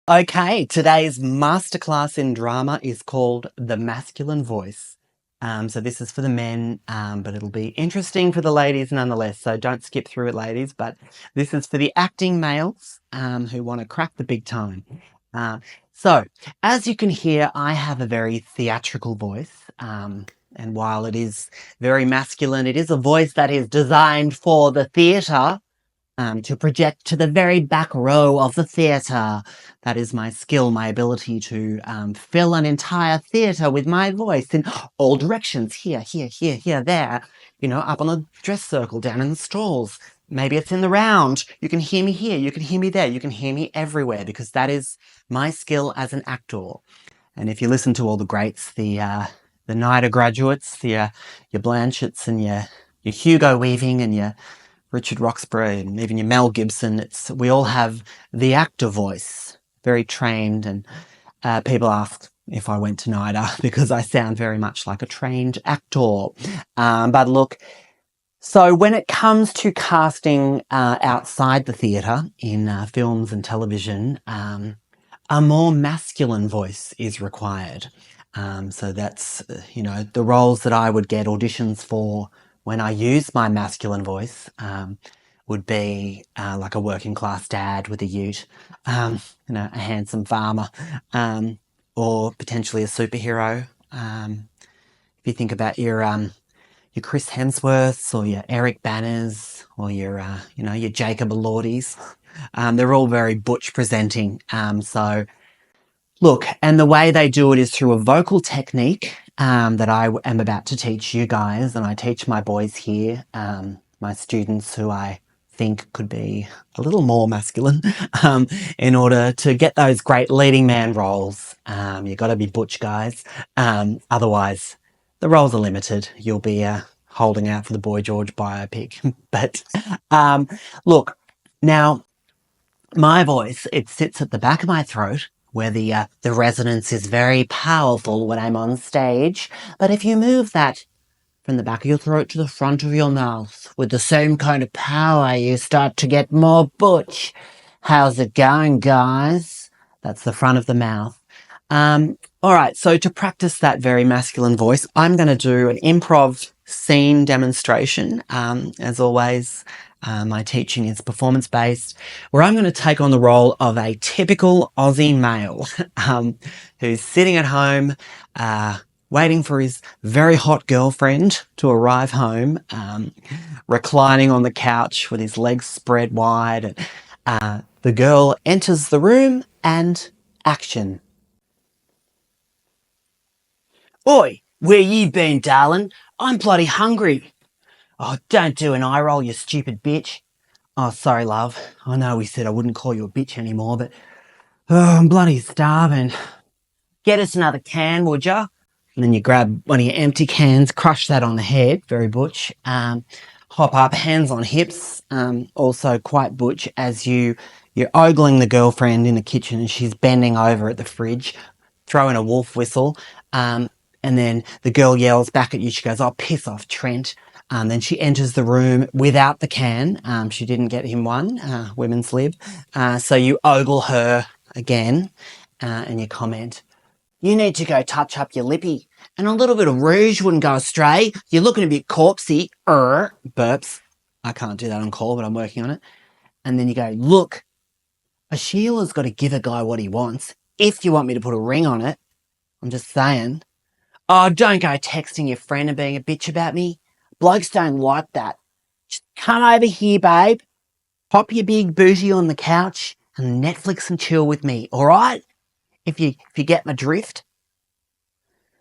Okay, today's masterclass in drama is called The Masculine Voice. So this is for the men, but it'll be interesting for the ladies nonetheless. So don't skip through it, ladies. But this is for the acting males who want to crack the big time. So as you can hear, I have a very theatrical voice. And while it is very masculine, it is a voice that is designed for the theatre. To project to the very back row of the theatre. That is my skill, my ability to fill an entire theatre with my voice in all directions. Here, there. Up on the dress circle, down in the stalls. Maybe it's in the round. You can hear me here, you can hear me there, you can hear me everywhere, because that is my skill as an actor. And if you listen to all the greats, the NIDA graduates, your Blanchetts and your Hugo Weaving and your Richard Roxburgh and even your Mel Gibson, we all have the actor voice, very trained, and people ask if I went to NIDA because I sound very much like a trained actor. But look, so when it comes to casting outside the theatre in films and television, a more masculine voice is required. So that's, the roles that I would get auditions for when I use my masculine voice would be like a working class dad with a ute, a handsome farmer, or potentially a superhero. If you think about your Chris Hemsworths or your Eric Banners or your Jacob Elordis, they're all very butch presenting. So look, and the way they do it is through a vocal technique that I am about to teach you guys, and I teach my boys here, my students who I think could be a little more masculine, in order to get those great leading man roles. You've got to be butch, guys. Otherwise, the roles are limited. You'll be holding out for the Boy George biopic. But look, now, my voice, it sits at the back of my throat, where the resonance is very powerful when I'm on stage. But if you move that from the back of your throat to the front of your mouth with the same kind of power, you start to get more butch. How's it going, guys? That's the front of the mouth. All right, so to practice that very masculine voice, I'm going to do an improv scene demonstration. As always, my teaching is performance-based, where I'm going to take on the role of a typical Aussie male who's sitting at home, waiting for his very hot girlfriend to arrive home, reclining on the couch with his legs spread wide. The girl enters the room and action. Oi, where you been, darling? I'm bloody hungry. Oh, don't do an eye roll, you stupid bitch. Oh, sorry, love. I know we said I wouldn't call you a bitch anymore, but I'm bloody starving. Get us another can, would ya? And then you grab one of your empty cans, crush that on the head, very butch. Hop up, hands on hips, also quite butch, as you're ogling the girlfriend in the kitchen and she's bending over at the fridge, throwing a wolf whistle. And then the girl yells back at you. She goes, "Oh, piss off, Trent." Then she enters the room without the can. She didn't get him one, women's lib. So you ogle her again, and you comment, "You need to go touch up your lippy. And a little bit of rouge wouldn't go astray. You're looking a bit corpsey." Burps. I can't do that on call, but I'm working on it. And then you go, "Look, a Sheila's got to give a guy what he wants. If you want me to put a ring on it, I'm just saying." "Oh, don't go texting your friend and being a bitch about me. Blokes don't like that. Just come over here, babe. Pop your big booty on the couch and Netflix and chill with me, all right? If you get my drift."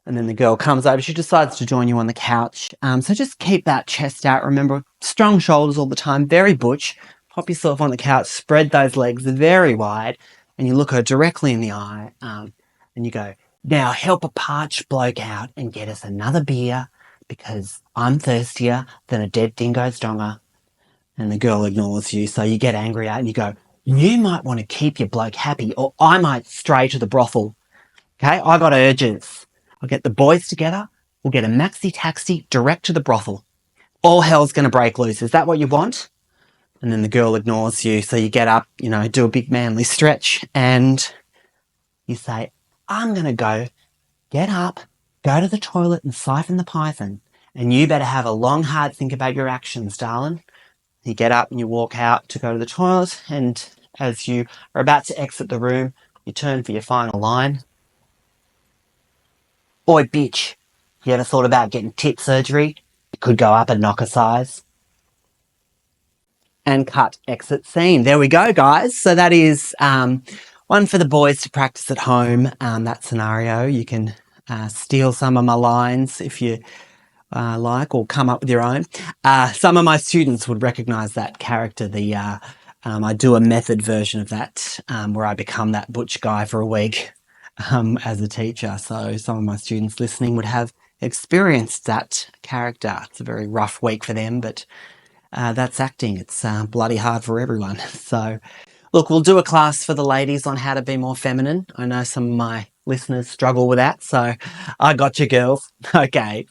And then the girl comes over. She decides to join you on the couch. So just keep that chest out. Remember, strong shoulders all the time, very butch. Pop yourself on the couch, spread those legs very wide, and you look her directly in the eye, and you go, "Now help a parched bloke out and get us another beer, because I'm thirstier than a dead dingo's donger." And the girl ignores you, so you get angry at and you go, "You might want to keep your bloke happy, or I might stray to the brothel. Okay, I got urges. I'll get the boys together, we'll get a maxi taxi direct to the brothel. All hell's going to break loose. Is that what you want?" And then the girl ignores you, so you get up, do a big manly stretch, and You say, I'm going to go, get up, go to the toilet and siphon the python. And you better have a long, hard think about your actions, darling. You get up and you walk out to go to the toilet, and as you are about to exit the room, you turn for your final line. Boy, bitch, you ever thought about getting tit surgery? It could go up a knocker size. And cut, exit scene. There we go, guys. So that is one for the boys to practice at home. That scenario. You can steal some of my lines if you like, or come up with your own. Some of my students would recognise that character. I do a method version of that where I become that butch guy for a week as a teacher. So some of my students listening would have experienced that character. It's a very rough week for them, but that's acting. It's bloody hard for everyone. So, look, we'll do a class for the ladies on how to be more feminine. I know some of my listeners struggle with that, so I got you, girls. Okay.